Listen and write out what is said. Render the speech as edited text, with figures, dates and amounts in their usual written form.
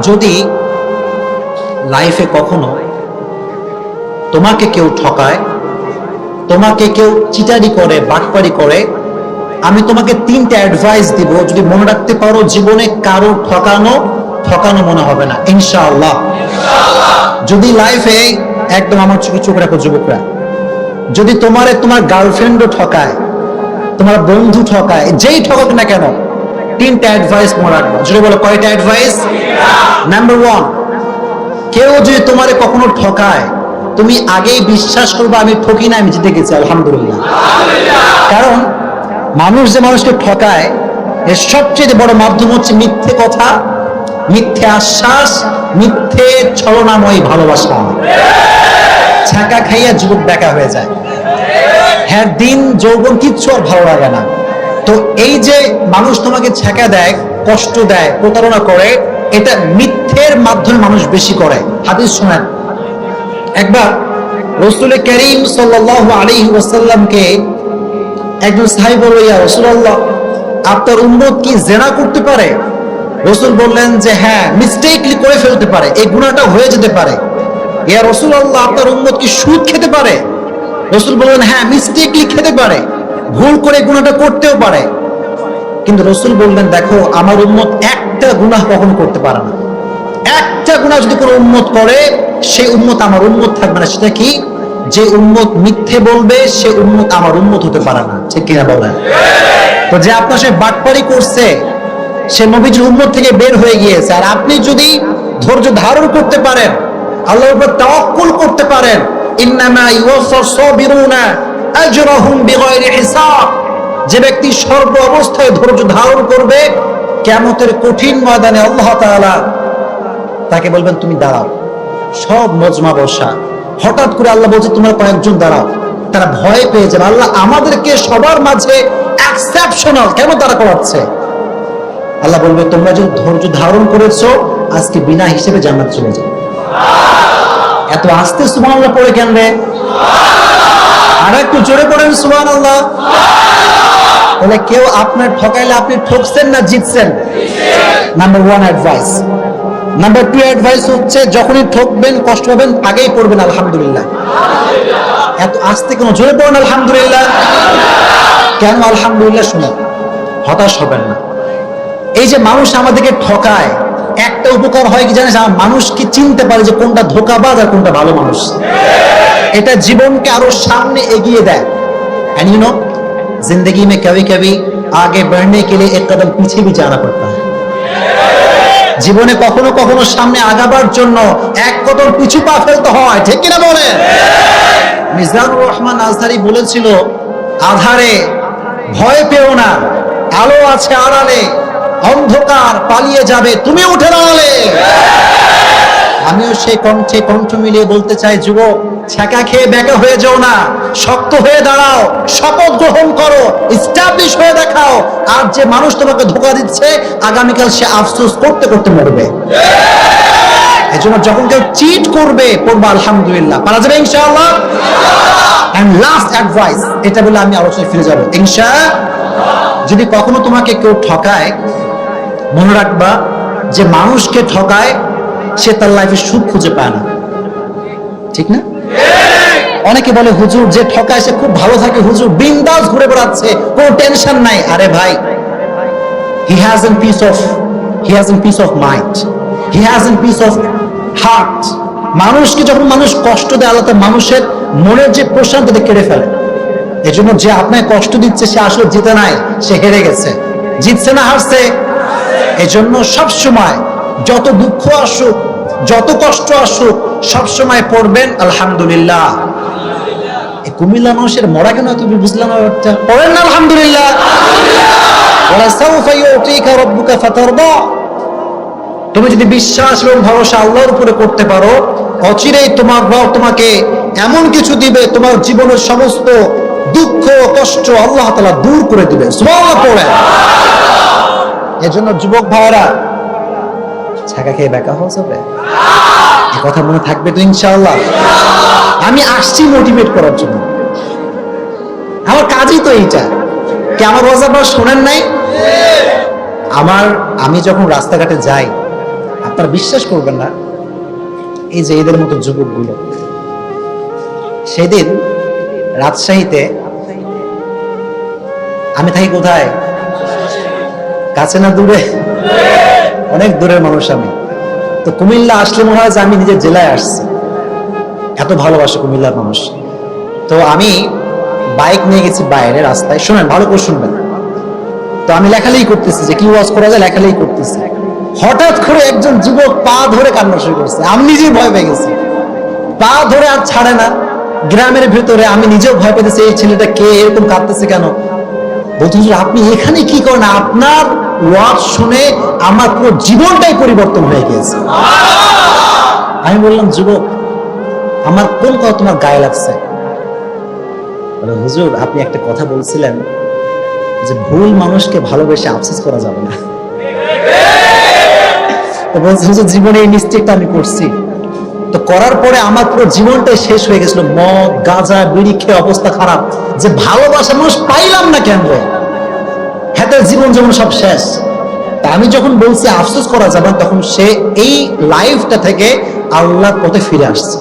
যদি লাইফে কখনো তোমাকে কেউ ঠকায়, তোমাকে কেউ চিটারি করে, বাটপারি করে, আমি তোমাকে 3টা অ্যাডভাইস দিব। যদি মনে রাখতে পারো, জীবনে কারো ঠকানো মনে হবে না ইনশাআল্লাহ। যদি লাইফে একদম আমার চোখে চোখ রাখো যুবকরা, যদি তোমার গার্লফ্রেন্ডও ঠকায়, তোমার বন্ধু ঠকায়, যেই ঠকাক না কেন, 3টা অ্যাডভাইস মনে রাখবো। যদি বলো কয়টা অ্যাডভাইস? নাম্বার 1, কেউ যদি তোমারে কখনো ঠকায়, তুমি আগেই বিশ্বাস করবে আমি ঠকি না, আমি জিতে গেছি আলহামদুলিল্লাহ। কারণ মানুষ যে মানুষকে ঠকায়, এর সবচেয়ে বড় মাধ্যম হচ্ছে মিথ্যে কথা, মিথ্যে আশ্বাস, মিথ্যে ছলনাময় ভালোবাসা। ছাকা খাইয়া যুবক বেকা হয়ে যায়। হ্যাঁ, দিন যৌবন কিচ্ছু আর ভালো লাগে না। তো এই যে মানুষ তোমাকে ছ্যাঁকা দেয়, কষ্ট দেয়, প্রতারণা করে, এটা মিথ্যের মাধ্যমে মানুষ বেশি করে। হাদিস শোনেন, একবার রাসূল করিম সাল্লাল্লাহু আলাইহি ওয়াসাল্লামকে একজন সাহাবী বলল, ইয়া রাসূলুল্লাহ, আপনার উম্মত কি জিনা করতে পারে? রাসূল বললেন যে হ্যাঁ, মিস্টেকলি করে ফেলতে পারে, এই গুনাহটা হয়ে যেতে পারে। ইয়া রাসূলুল্লাহ, আপনার উম্মত কি সুদ খেতে পারে? রাসূল বললেন হ্যাঁ, মিস্টেকলি খেতে পারে, ভুল করে গুনাহটা করতেও পারে। কিন্তু রাসূল বললেন দেখো, আমার উম্মত একটা গুনাহ কখনো করতে পারে না। একটা গুনাহ যদি কোনো উম্মত করে, সেই উম্মত আমার উম্মত থাকবে না। সেটা কি? যে উম্মত মিথ্যে বলবে, সে উম্মত আমার উম্মত হতে পারে না। ঠিক কিনা বলেন? তো যে আপনার সাথে বাটপারি করছে, সে নবীজির উম্মত থেকে বের হয়ে গিয়েছে। আর আপনি যদি ধৈর্য ধারণ করতে পারেন, আল্লাহর উপর তাওয়াক্কুল করতে পারেন, ইন্নামা ইউওয়াফাস সাবিরুনা আজরাহুম বিগাইরি হিসাব, যে ব্যক্তি সর্ব অবস্থায় ধৈর্য ধারণ করবে, কিয়ামতের কঠিন ময়দানে আল্লাহ তাআলা তাকে বলবেন তুমি দাঁড়াও। সব মজমা বসা, হঠাৎ করে আল্লাহ বলছে তোমরা কয়েকজন দাঁড়াও। তারা ভয় পেয়ে যাবে, আল্লাহ আমাদেরকে সবার মাঝে এক্সেপশনাল কেন দাঁড়া করাচ্ছে? আল্লাহ বলবে তোমরা যে ধৈর্য ধারণ করেছো, আজকে বিনা হিসেবে জান্নাত চলে যাবে। এত আস্তে সুবহানাল্লাহ পড়ে কেন রে? আর একটু জোরে পড়েন সুবহানাল্লাহ। তাহলে কেউ আপনার ঠকাইলে আপনি ঠকছেন না জিতছেন? Number 1 advice. নাম্বার 2 অ্যাডভাইস হচ্ছে, যখনই ঠকবেন, কষ্ট পাবেন, আগেই পড়বেন আলহামদুলিল্লাহ। এত আস্তে কেন? জোরে পড়েন আলহামদুলিল্লাহ। কেন আলহামদুলিল্লাহ? শুনে হতাশ হবেন না। এই যে মানুষ আমাদেরকে ঠকায়, একটা উপকার হয় কি জানেন? মানুষ কি চিনতে পারে যে কোনটা ধোঁকাবাজ আর কোনটা ভালো মানুষ। এটা জীবনকে আরো সামনে এগিয়ে দেয়। एंड यू नो, जिंदगी में कभी कभी आगे बढ़ने के लिए एक कदम पीछे भी जाना पड़ता है। জীবনে কখনো কখনো সামনে আগাবার জন্য এক কদম পিছু পা ফেলতে হয়। ঠিক কিনা বলেন? মিজানুর রহমান আজহারি বলেছিল, আধারে ভয় পেও না, আলো আছে আড়ালে, অন্ধকার পালিয়ে যাবে তুমি উঠে দাঁড়ালে। আমিও সেই কণ্ঠে কণ্ঠ মিলিয়ে বলতে চাই, যুবক, ছ্যাঁকা খেয়ে বেঁকা হয়ে যাও না, শক্ত হয়ে দাঁড়াও, শপথ গ্রহণ করো, এস্টাবলিশ হয়ে দেখাও। আর যে মানুষ তোমাকে ধোঁকা দিচ্ছে, আগামীকাল সে আফসোস করতে করতে মরবে। এজন্য যখন কেউ চিট করবে, পড়বা আলহামদুলিল্লাহ, পারা যাবে ইনশাআল্লাহ। এন্ড লাস্ট অ্যাডভাইস, এটা বলে আমি আলোচনায় ফিরে যাব ইনশাআল্লাহ। যদি কখনো তোমাকে কেউ ঠকায়, মনে রাখবা যে মানুষকে ঠকায়, সে তার লাইফে সুখ খুঁজে পায় না। ঠিক না? অনেকে বলে হুজুর যে ঠকায় সে খুব ভালো থাকে, হুজুর বিন্দাস ঘুরে বেড়াচ্ছে, কোনো টেনশন নাই। আরে ভাই, he hasn't peace of mind, he hasn't peace of heart। মানুষকে যখন মানুষ কষ্ট দেয়, আল্লাহ তার মানুষের মনের যে প্রশান্তিতে কেড়ে ফেলে। এজন্য যে আপনাকে কষ্ট দিচ্ছে, সে আসলে জিতে নাই, সে হেরে গেছে। জিতছে না হারছে? এজন্য সবসময় যত দুঃখ আসুক, যত কষ্ট আসুক, সবসময় পড়বেন আলহামদুলিল্লাহ। এই কুমিল্লা মানুষের মরা কেন তুমি বুঝলাম না? পড়েন না আলহামদুলিল্লাহ। ওয়ালা সাউফা ইউতিকা রাব্বুকা ফাতারদা। তুমি যদি বিশ্বাস এবং ভরসা আল্লাহর উপরে করতে পারো, অচিরেই তোমার রব তোমাকে এমন কিছু দিবে, তোমার জীবনের সমস্ত দুঃখ কষ্ট আল্লাহ তাআলা দূর করে দিবে। সুবহানাল্লাহ পড়েন। এজন্য যুবক ভাইরা, ছাকা খেয়ে বেকা হওয়া যাবে? এই কথা মনে থাকবে তো ইনশাআল্লাহ। আমি আসছি মোটিভেট করার জন্য, আমার কাজই তো এইটা। কি আমার ওয়াজ আপনারা শোনেন নাই? আমি যখন রাস্তাঘাটে যাই, আপনারা বিশ্বাস করবেন না, এই যে এদের মতো যুবকগুলো, সেদিন রাজশাহীতে, আমি থাকি কোথায়, কাছে না দূরে, অনেক দূরের মানুষ আমি। তো কুমিল্লা আসলে মনে হয় যে আমি নিজের জেলায় আসছি, এত ভালোবাসে কুমিল্লার মানুষ। তো আমি বাইক নিয়ে গেছি বাইরে রাস্তায়, শোনেন ভালো করে শুনবেন। তো আমি লেখালেখি করতেছি যে কি ওয়াজ করা যায়, লেখালেখি করতেছি। হঠাৎ করে একজন যুবক পা ধরে কান্না শুরু করছে, আমি নিজেই ভয় পেয়ে গেছি। পা ধরে আর ছাড়ে না, গ্রামের ভিতরে আমি নিজেও ভয় পেতেছি, এই ছেলেটা কে, এরকম কাঁদতেছে কেন। বলতে হুজুর আপনি এখানে কি করেন, আপনার ওয়াজ শুনে আমার পুরো জীবনটাই পরিবর্তন হয়ে গিয়েছে। আমি বললাম যুবক আমার কোন কথা তোমার গায়ে লাগছে? বলে হুজুর আপনি একটা কথা বলছিলেন যে ভুল মানুষকে ভালোবেসে আফসোস করা যাবে না। তো বলছে হুজুর জীবনে এই মিস্টেকটা আমি করছি, তো করার পরে আমার পুরো জীবনটাই শেষ হয়ে গেছিল, মদ গাঁজা বিড়ি খেয়ে অবস্থা খারাপ, যে ভালোবাসা মানুষ পাইলাম না কেন রে, হ্যাঁ জীবন যেমন সব শেষ। তা আমি যখন বলছি আফসোস করা যাবে না, তখন সে এই লাইফটা থেকে আল্লাহর পথে ফিরে আসছে।